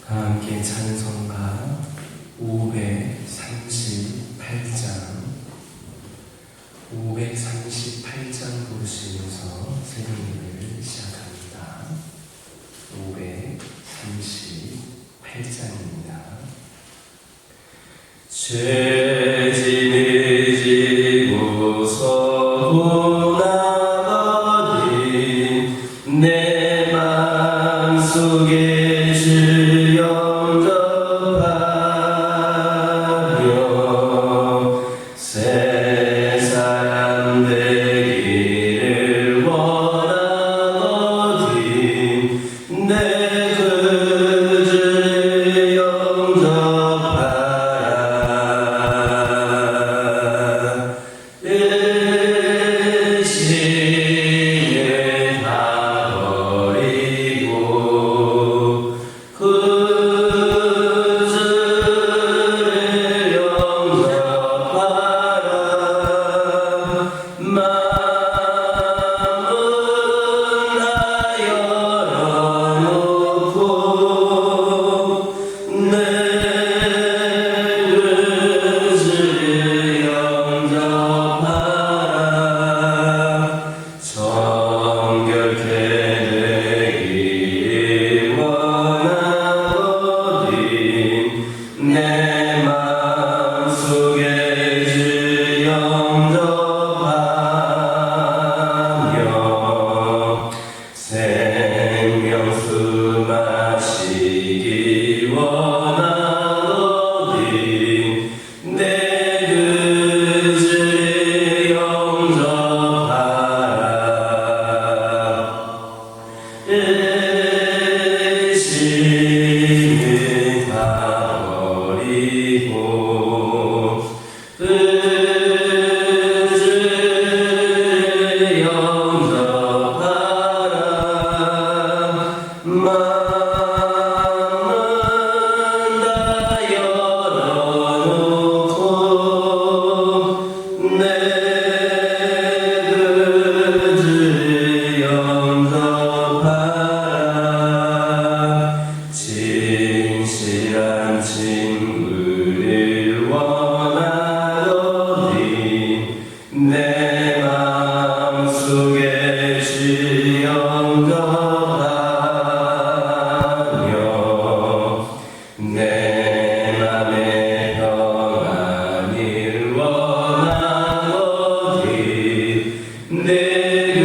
함께 찬송가 538장 부르시면서 새벽예배를 시작합니다. 538장입니다. 죄 지지고서 고나버린 내 맘속에 주 영접하며 새 사람 되기를 원하거든 내 그 주 영접하라. 의심을 다 버리고 그 주를 영접하라. 마음은 다 열어놓고 내 그 주를 영접하라. 정결케 되기를 원하거든 내 맘속에 주 영접하며 생명수 마시기 원하거든 내 그 주를 영접하라. 의심을 다 버리고 그 주를 영접하라. 마음은 다 열어놓고 내 그 주를 영접하라. 진실한 친구를 원하거든 내 맘속에 주 영접하며 내 맘에 평안을 원하거든 내 그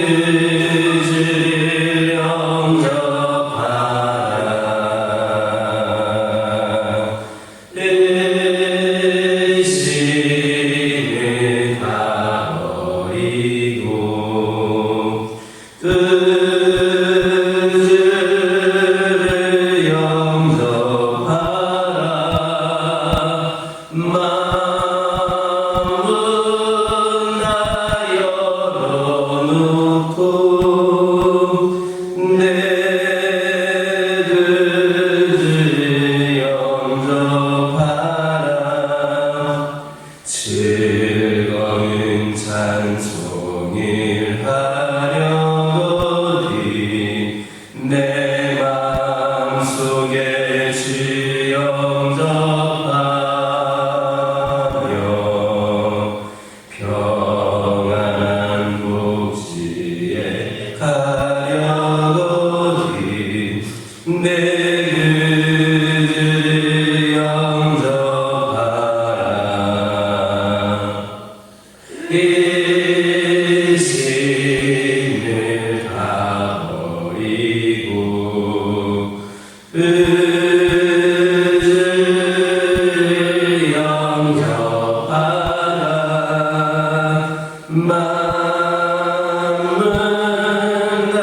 주를 영접하라. 의심을 다 버리고 그 주를 영접하라. 마음은 다 열어놓고 내 그 주를 영접하라. 즐거운 찬송을 하려거든 내 맘속에 주 영접하며 평안한 복지에 가려거든 내 그 주를 영접하라. 의심을 다 버리고 그 주를 영접하라. 마음은 다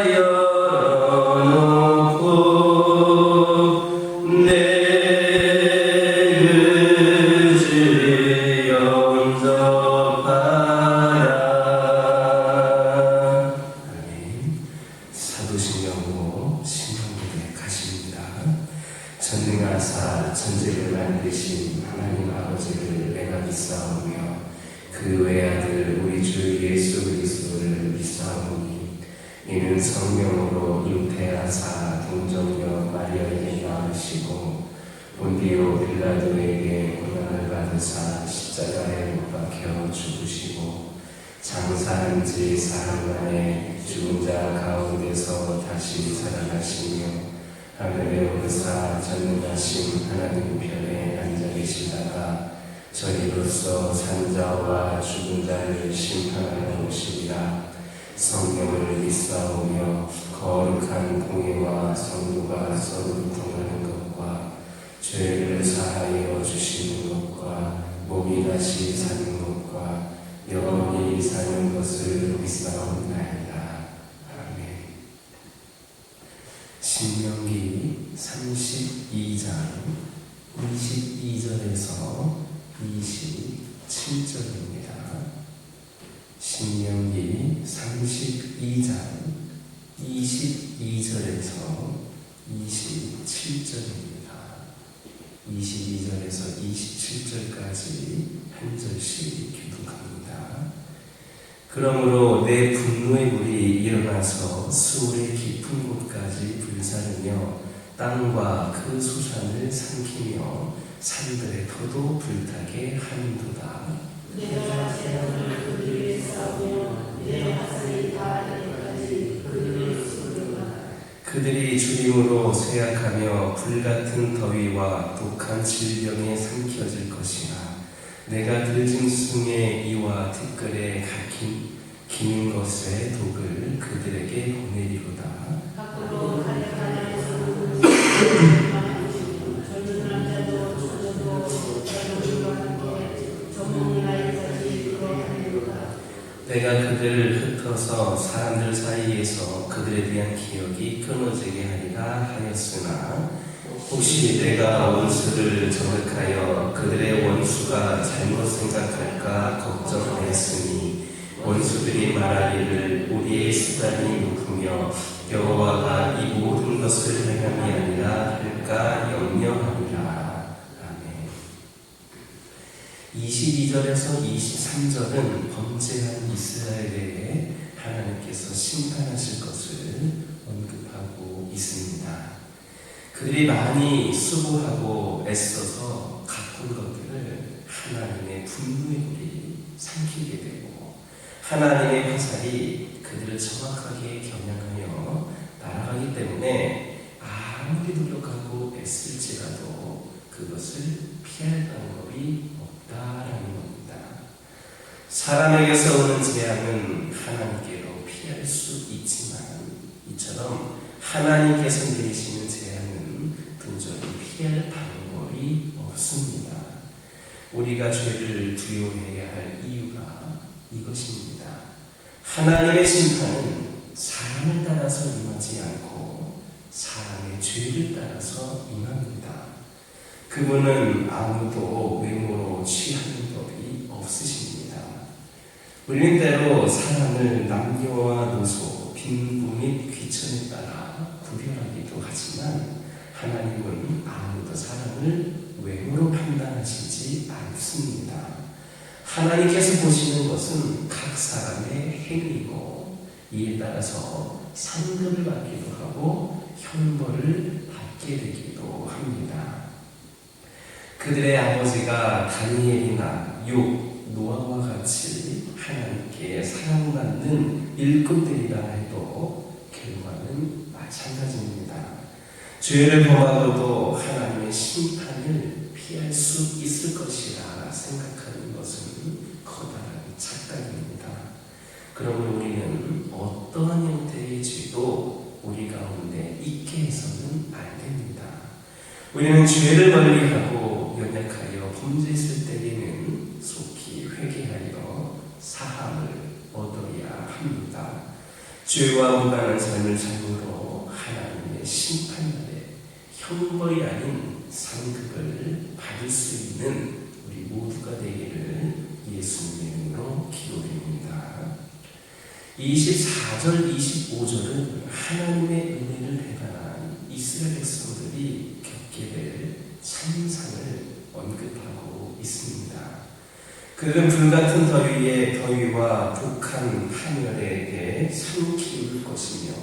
열어놓고 내 그 주를 영접하라. 아멘. 사도신경으로 신명기에 가십니다. 전능하사 천지를 만드신 하나님 아버지를 내가 믿사오며 그 외아들 우리 주 예수 그리스도를 믿사오니 이는 성령으로 잉태하사 동정녀 마리아에게 낳으시고 받으사 십자가에 못 박혀 죽으시고 장사한 지 사흘 만에 죽은 자 가운데서 다시 살아나시며 하늘에 오르사 전능하신 하나님 편에 앉아 계시다가 저희로서 산자와 죽은 자를 심판하러 오시리라. 성령을 믿사오며 거룩한 공예와 성도가 서로 통하는 것과 죄를 사하여 주시는 것과 몸이 다시 사는 것과 영원히 사는 것을 믿사옵나이다. 아멘. 신명기 32장 22절에서 27절입니다. 신명기 32장 22절에서 27절입니다. 22절에서 27절까지 한 절씩 교독합니다. 그러므로 내 분노의 불이 일어나서 수울의 깊은 곳까지 불사르며 땅과 그 소산을 삼키며 산들의 터도 불타게 하는도다. 내가 재앙을 그들에게 싸우며 내 화살이 닿을 때까지 그들을 쏘르라. 그들이 주림으로 쇠약하며 불같은 더위와 독한 질병에 삼켜질 것이라. 내가 들짐승의 이와 티끌에 긴 것의 독을 그들에게 보내리로다. 밖으로 갈렙가나에서 젊은 남자도 처녀도 여자들과 함께 저먹는 날까지 그러하리로다. 내가 그들을 흩어서 사람들 사이에서 그들에 대한 기억이 끊어지게 하리라 하였으나 혹시 내가 원수를 저격하여 그들의 원수가 잘못 생각할까 걱정하였으니 원수들이 말하기를 우리의 수단이 높으며 여호와가 이 모든 것을 행함이 아니라 할까 염려하리라. 아멘. 22절에서 23절은 범죄한 이스라엘에 하나님께서 심판하실 것을 언급하고 있습니다. 그들이 많이 수고하고 애써서 가꾼 것들을 하나님의 분노의 불이 삼키게 되고 하나님의 화살이 그들을 정확하게 겨냥하여 날아가기 때문에 아무리 노력하고 애쓸지라도 그것을 피할 방법이 없다라는 겁니다. 사람에게서 오는 재앙은 하나님께로 피할 수 있지만 이처럼 하나님께서 내리시는 재앙은 도저히 피할 방법이 없습니다. 우리가 죄를 두려워해야 할 이유가 이것입니다. 하나님의 심판은 사람을 따라서 임하지 않고 사람의 죄를 따라서 임합니다. 그분은 아무도 외모로 취하는 법이 없으십니다. 우리는 때로 사람을 남녀와 노소, 빈부 및 귀천에 따라 구별하기도 하지만 하나님은 아무도 사람을 외모로 판단하시지 않습니다. 하나님께서 보시는 것은 각 사람의 행위고 이에 따라서 상급을 받기도 하고 형벌을 받게 되기도 합니다. 그들의 아버지가 다니엘이나 욥, 노아와 같이 하나님께 사랑받는 일꾼들이라 해도 결과는 마찬가지입니다. 죄를 범하고도 하나님의 심판을 피할 수 있을 것이라 생각하는 것은 커다란 착각입니다. 그러므로 우리는 어떠한 형태의 죄도 우리 가운데 있게 해서는 안 됩니다. 우리는 죄를 멀리하고 연약하여 범죄했을 때에는 속히 회개하여 사함을 얻어야 합니다. 죄와 무관한 삶을 삶으로 하나님의 심판날에 형벌이 아닌 상급을 받을 수 있는 우리 모두가 되기를 예수님의 이름으로 기도드립니다. 24절, 25절은 하나님의 은혜를 배반한 이스라엘 백성들이 겪게 될 참상을 언급하고 있습니다. 그들은 불같은 더위와 독한 하늘에게 삼키울 것이며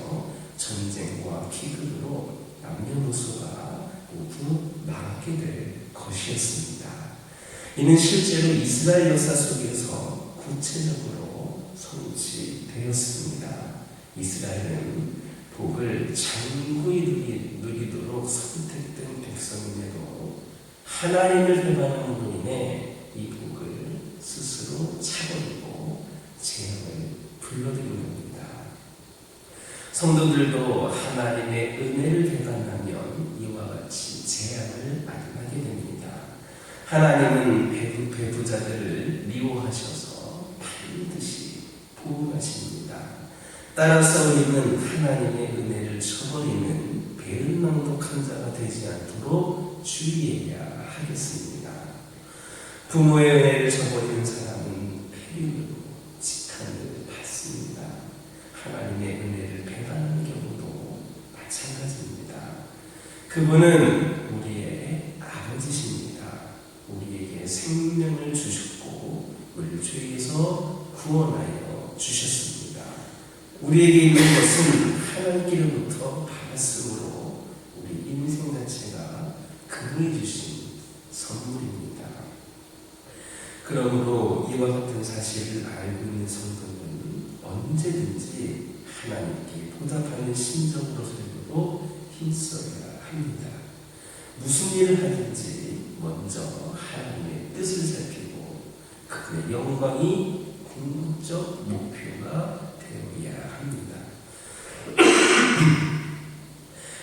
전쟁과 기근으로 남녀노소가 모두 망하게 될 것이었습니다. 이는 실제로 이스라엘 역사 속에서 구체적으로 성취되었습니다. 이스라엘은 복을 장구히 누리도록 선택된 백성임에도 하나님을 배반한 분인의 이 복을 스스로 차버리고 재앙을 불러들이는 겁니다. 성도들도 하나님의 은혜를 배반하면 이와 같이 재앙을 맞이하게 됩니다. 하나님은 배부자들을 미워하셔서 반드시 보호하십니다. 따라서 우리는 하나님의 은혜를 저버리는 배은망덕한 자가 되지 않도록 주의해야 하겠습니다. 부모의 은혜를 저버리는 사람은 폐륜으로 지탄을 받습니다. 하나님의 은혜를 배반하는 경우도 마찬가지입니다. 그분은 우리의 아버지십니다. 우리에게 생명을 주셨고 우리를 죄에서 구원하여 주셨습니다. 우리에게 있는 것은 하나님께로부터 받았으므로 우리 인생 자체가 그분이 주신 선물입니다. 그러므로 이와 같은 사실을 알고 있는 성도는 언제든지 하나님께 보답하는 심정으로 살도록 힘써야 합니다. 무슨 일을 하든지 먼저 하나님의 뜻을 살피고 그분의 영광이 궁극적 목표가 되어야 합니다.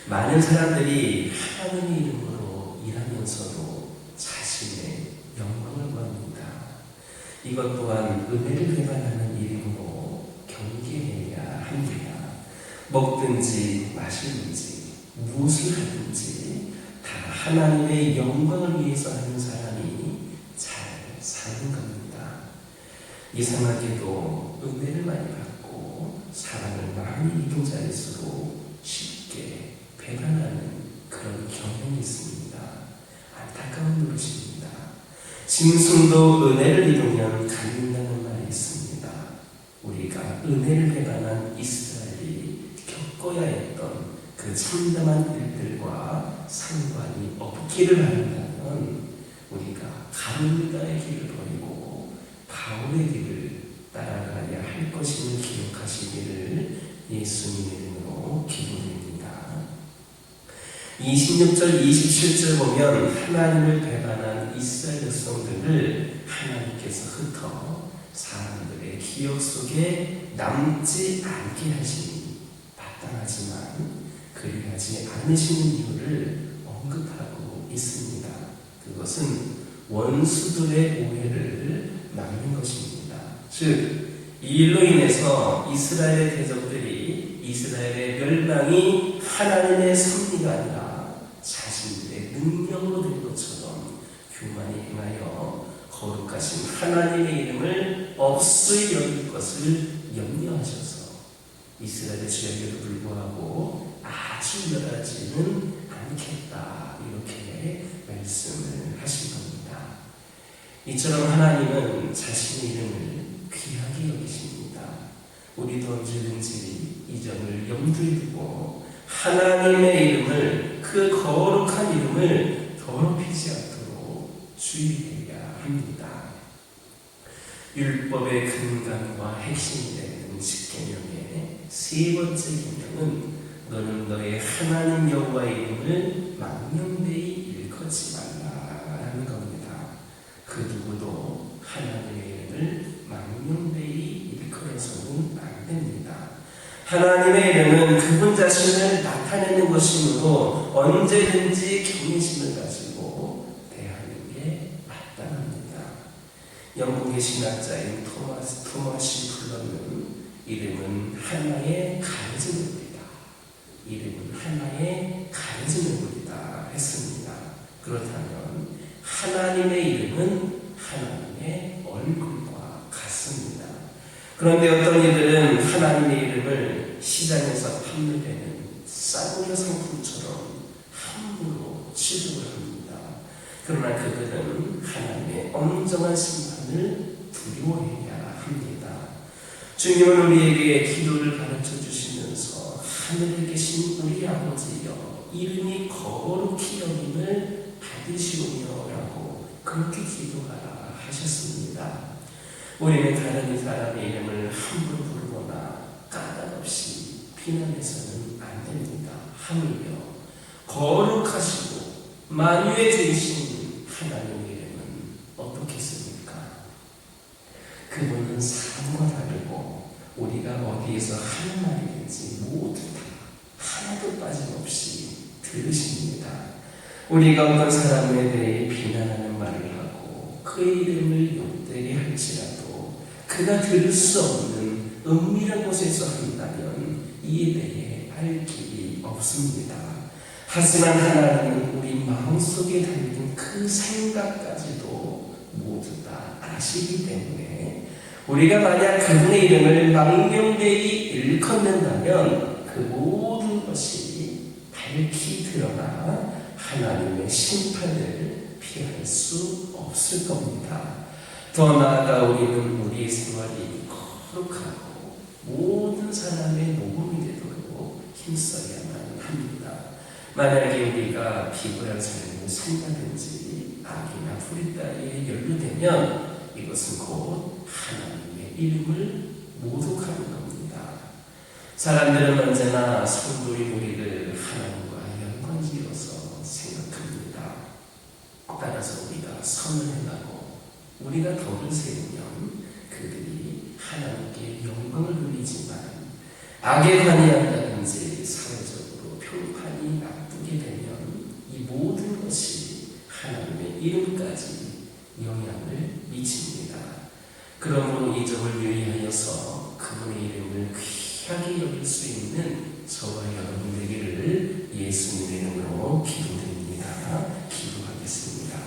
많은 사람들이 하나님의 이름으로 일하면서도 자신의 영광을 구합니다. 이것 또한 은혜를 배반하는 일이므로 경계해야 합니다. 먹든지 마시든지 무엇을 하든지 다 하나님의 영광을 위해서 하는 사람이 잘 사는 겁니다. 이상하게도 은혜를 많이 받고 사랑을 많이 입은 자일수록 쉽게 배반하는 그런 경향이 있습니다. 안타까운 노릇입니다. 짐승도 은혜를 입으면 갈린다는 말이 있습니다. 우리가 은혜를 배반한 이스라엘이 겪어야 했던 그 참담한 일들과 상관이 없기를 바란다면 우리가 가룟유다의 길을 버리고 바울의 길을 따라가야 할 것임을 기억하시기를 예수님의 이름으로 기도드립니다. 26절 27절 보면 하나님을 배반한 이스라엘 백성들을 하나님께서 흩어 사람들의 기억 속에 남지 않게 하시니 마땅하지만 그리하지 않으시는 이유를 언급하고 있습니다. 그것은 원수들의 오해를 막는 것입니다. 즉, 이 일로 인해서 이스라엘의 대적들이 이스라엘의 멸망이 하나님의 섭리가 아니라 자신들의 능력으로 된 것처럼 교만히 행하여 거룩하신 하나님의 이름을 없이 여길 것을 염려하셔서 이스라엘의 죄악에도 불구하고 아주 멸하지는 않겠다 이렇게 말씀을 하신 겁니다. 이처럼 하나님은 자신의 이름을 귀하게 여기십니다. 우리도 언제든지 이 점을 염두에 두고 하나님의 이름을 그 거룩한 이름을 더럽히지 않도록 주의해야 합니다. 율법의 근간과 핵심이 되는 십계명의 세 번째 계명은 너는 너의 하나님 여호와의 이름을 망령되이 일컫지 말라라는 겁니다. 그 누구도 하나님의 이름을 망령되이 일컬어서는 안 됩니다. 하나님의 이름은 그분 자신을 나타내는 것이므로 언제든지 경외심을 가지고 대하는 게 마땅합니다. 영국의 신학자인 토마시 불러는 이름은 하나의 가르침입니다. 이름은 하나의 가르침입니다 했습니다. 그렇다면 하나님의 이름은 하나님의 얼굴과 같습니다. 그런데 어떤 이들은 하나님의 이름을 시장에서 판매되는 싸구려 상품처럼 함부로 취급을 합니다. 그러나 그들은 하나님의 엄정한 심판을 두려워해야 합니다. 주님은 우리에게 기도를 가르쳐 주시면서 하늘에 계신 우리 아버지여 이름이 거룩히 여김을 받으시오며 라고 그렇게 기도하라 하셨습니다. 우리는 다른 사람의 이름을 함부로 부르거나 까닭 없이 비난해서는 안 됩니다. 하물며 거룩하시고 만유의 주이신 하나님의 이름은 어떻겠습니까? 그분은 사람과 다르고 우리가 어디에서 하는 말이든지 모두 다 하나도 빠짐없이 들으십니다. 우리가 어떤 사람에 대해 비난하는 말을 하고 그의 이름을 욕되게 할지라도 그가 들을 수 없는 은밀한 곳에서 한다면 이에 대해 알 길이 없습니다. 하지만 하나님은 우리 마음속에 담긴 그 생각까지도 모두 다 아시기 때문에 우리가 만약 그분의 이름을 망령되이 일컫는다면 그 모든 것이 밝히 드러나 하나님의 심판을 피할 수 없을 겁니다. 더 나아가 우리는 우리의 생활이 거룩하고 모든 사람의 모범이 되도록 힘써야만 합니다. 만약에 우리가 비굴한 삶을 산다든지 악이나 불의 따위에 연루되면 이것은 곧 하나님의 이름을 모독하는 겁니다. 사람들은 언제나 성도인 우리를 하나님과 연관지어서 생각합니다. 따라서 우리가 선을 행하고 우리가 덕을 세우면 그들이 하나님께 영광을 돌리지만 악에 관여한다든지 사회적으로 평판이 나쁘게 되면 이 모든 것이 하나님의 이름까지 영향을 미칩니다. 그러므로 이 점을 유의하여서 그분의 이름을 귀하게 여길 수 있는 저와 여러분 되기를 예수님의 이름으로 기도드립니다. 기도하겠습니다.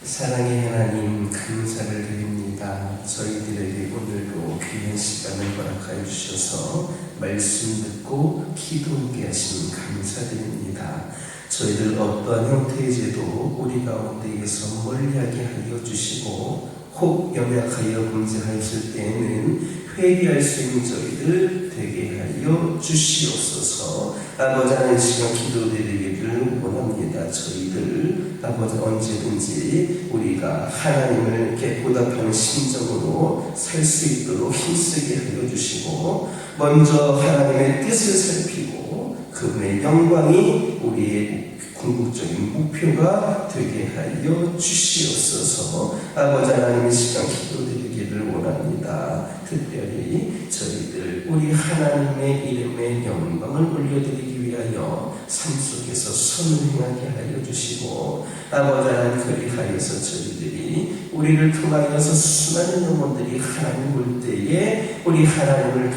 사랑의 하나님, 감사를 드립니다. 저희들에게 오늘도 귀한 시간을 허락하여 주셔서 말씀 듣고 기도하게 하시니 감사드립니다. 저희들 어떠한 형태의 죄도 우리 가운데에서 멀리하게 하여 주시고 혹 연약하여 범죄하였을 때에는 회개할 수 있는 저희들 되게 하여 주시옵소서. 아버지 하나님, 시간 기도드리기를 원합니다. 저희들 아버지 언제든지 우리가 하나님을 이렇게 보답하는 심정으로 살 수 있도록 힘쓰게 하여 주시고 먼저 하나님의 뜻을 살피고 그분의 영광이 우리의 궁극적인 목표가 되게 하여 주시옵소서. 아버지 하나님의 시간 기도드리기를 원합니다. 특별히 저희들 우리 하나님의 이름의 영광을 올려드리기 위하여 삶 속에서 선을 행하게 하여 주시고 아버지 하나님 그리하여서 저희들이 우리를 통하여서 수많은 영혼들이 하나님 볼 때에 우리 하나님을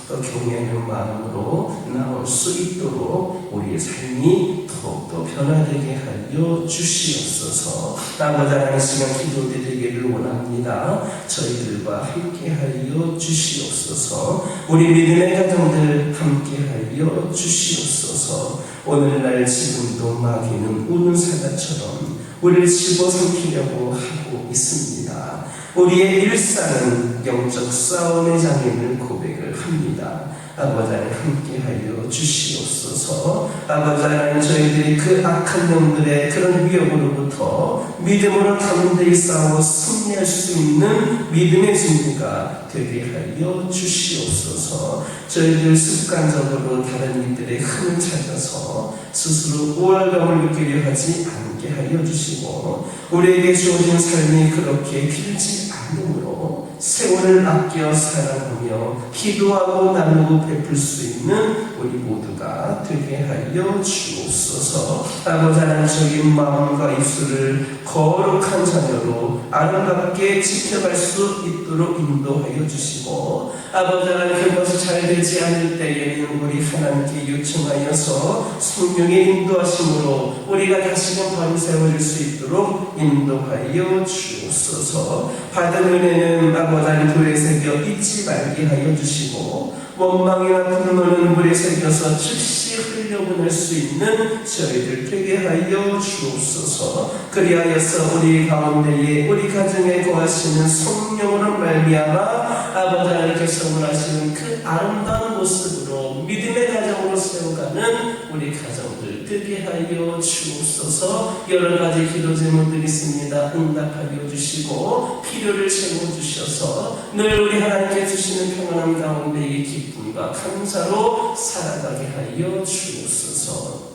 더 경외하는 마음으로 나올 수 있도록 우리의 삶이 더욱더 변화되게 하여 주시옵소서. 아버지 하나님 시간 기도드리기를 원합니다. 저희들과 함께 하여 주시옵소서. 우리 믿음의 가정들 함께 하여 주시옵소서. 오늘날 지금도 마귀는 우는 사자처럼 우리를 집어삼키려고 하고 있습니다. 우리의 일상은 영적 싸움의 장임을 고백을 합니다. 아버지 하나님 함께하여 주시옵소서. 아버지 하나님 저희들이 그 악한 영들의 그런 위협으로부터 믿음으로 담대히 싸워 승리할 수 있는 믿음의 준비가 되게 하여 주시옵소서. 저희들 습관적으로 다른 이들의 흠을 찾아서 스스로 우월감을 느끼려 하지 않게 하여 주시고 우리에게 주어진 삶이 그렇게 길지 않으므로 세월을 아껴 살아가며 기도하고 나누고 베풀 수 있는 우리 모두가 되게 하여 주옵소서. 아버지 하나님적인 마음과 입술을 거룩한 자녀로 아름답게 지켜갈 수 있도록 인도하여 주시고 아버지 하나님 그것이 잘 되지 않을 때에는 우리 하나님께 요청하여서 성령의 인도하심으로 우리가 다시금 바로 세워질 수 있도록 인도하여 주옵소서. 받은 은혜는 아버지 하나님 돌에 새겨 잊지 말게 하여 주시고 원망이나 분노는 물에 새겨서 즉시 흘려보낼 수 있는 저희들 되게 하여 주옵소서. 그리하여서 우리 가운데에 우리 가정에 거하시는 성령으로 말미암아 아버지 하나님께서 원하시는 그 아름다운 모습으로 믿음의 가정으로 세워가는 우리 가정들 되게 하여 주옵소서. 여러 가지 기도 제목들이 있습니다. 응답하여 주시고 필요를 채워주셔서 늘 우리 하나님께 주시는 평안함 가운데 이 기쁨과 감사로 살아가게 하여 주옵소서.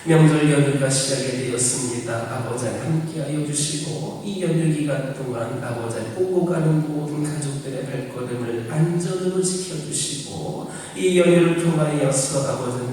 명절 연휴가 시작이 되었습니다. 아버지 함께하여 주시고 이 연휴 기간 동안 아버지 보고 가는 모든 가족들의 발걸음을 안전으로 지켜주시고 이 연휴를 통하여서 아버지는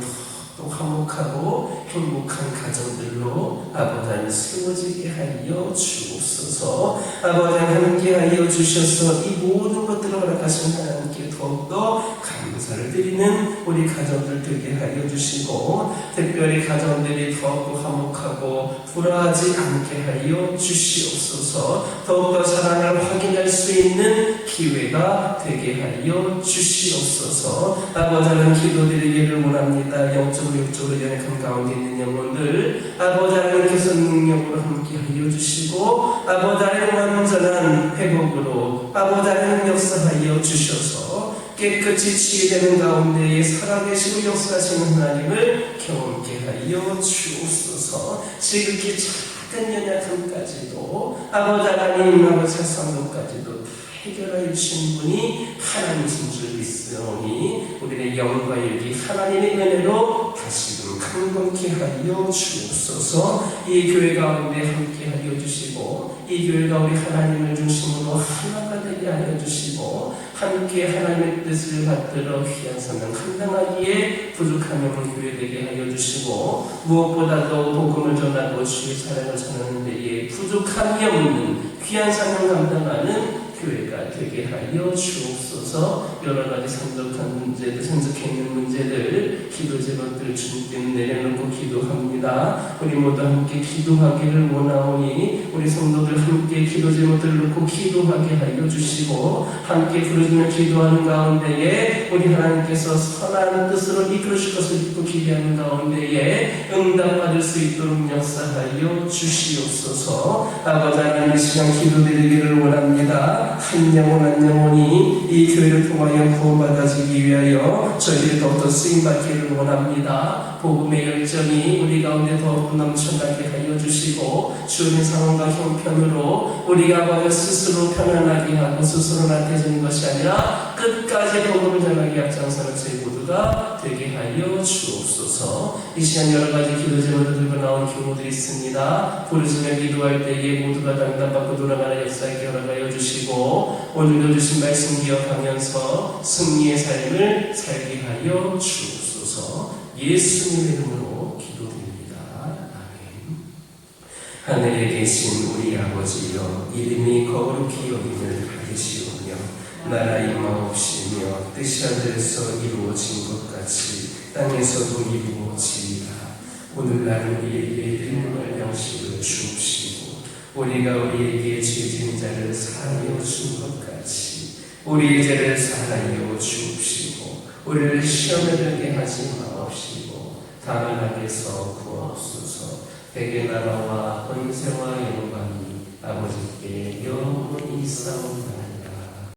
또 화목하고 행복한 가정들로 아버지 세워지게 하여 주옵소서. 아버지 함께하여 주셔서 이 모든 것들을 허락하신 하나님께 더욱더 감사를 드리는 우리 가정들 되게 하여 주시고 특별히 가정들이 더욱더 화목하고 불화하지 않게 하여 주시옵소서. 더욱더 사랑을 확인할 수 있는 기회가 되게 하여 주시옵소서. 아버지는 기도드리기를 원합니다. 영적으로 육적으로 연약한 가운데 있는 영혼들 아버지 하나님께서 능력으로 함께하여 주시고 아버지 하나님 완전한 회복으로 아버지 하나님 역사하여 주셔서 깨끗이 치유되는 가운데에 살아계시고 역사하시는 하나님을 경험케 하여 주옵소서. 지극히 작은 연약함까지도 아버지 하나님 아버지 사상도까지도 해결하여 주신 분이 하나님이신 줄 믿으오니 우리의 영과 여기 하나님의 은혜로 다시금 강건케 하여 주옵소서. 이 교회 가운데 함께 하여 주시고 이 교회가 우리 하나님을 중심으로 하나가 되게 하여 주시고 함께 하나님의 뜻을 받들어 귀한 사명 감당하기에 부족함이 없는 교회 되게 하여 주시고 무엇보다도 복음을 전하고 주의 사랑을 전하는 데에 부족함이 없는 귀한 사명 감당하는 교회가 되게 하여 주옵소서. 여러 가지 산적한 문제들, 산적해 있는 문제들, 기도 제목들 주님께 내려놓고 기도합니다. 우리 모두 함께 기도하기를 원하오니 우리 성도들 함께 기도 제목들을 놓고 기도하게 하여 주시고 함께 부르짖으며 기도하는 가운데에 우리 하나님께서 선한 뜻으로 이끌으실 것을 믿고 기대하는 가운데에 응답받을 수 있도록 역사하여 주시옵소서. 아버지 하나님 이 시간 기도드리기를 원합니다. 한 영혼 한 영혼이 이 교회를 통하여 구원받아지기 위하여 저희들이 더욱더 쓰임받기를 원합니다. 복음의 열정이 우리 가운데 더욱 넘쳐나게 하여 주시고 주님의 상황과 형편으로 우리가 아버지 스스로 편안하게 하고 스스로 나태해지는 것이 아니라 끝까지 복음을 전하기 앞장서는 저희 모두가 되게 하여 주옵소서. 이 시간 여러 가지 기도 제목을 들고 나온 교우들이 있습니다. 부르짖으며 기도할 때에 모두가 당당받고 돌아가는 역사에 허락하여 주시고 오늘도 주신 말씀 기억하면서 승리의 삶을 살게 하여 주옵소서. 예수님의 이름으로 기도드립니다. 아멘. 하늘에 계신 우리 아버지여 이름이 거룩히 여김을 받으시오며 나라 임하옵시며 뜻이 하늘에서 이루어진 것 같이 땅에서도 이루어지이다. 오늘날 우리에게 일용할 양식을 주옵시고 우리가 우리에게 죄진 자를 사하여 준 것 같이 우리의 죄를 사하여 주옵시고 우리를 시험에 들게 하지 마옵시고 다만 악에서 구하옵소서. 대개 나라와 권세와 영광이 아버지께 영원히 있사옵나이다.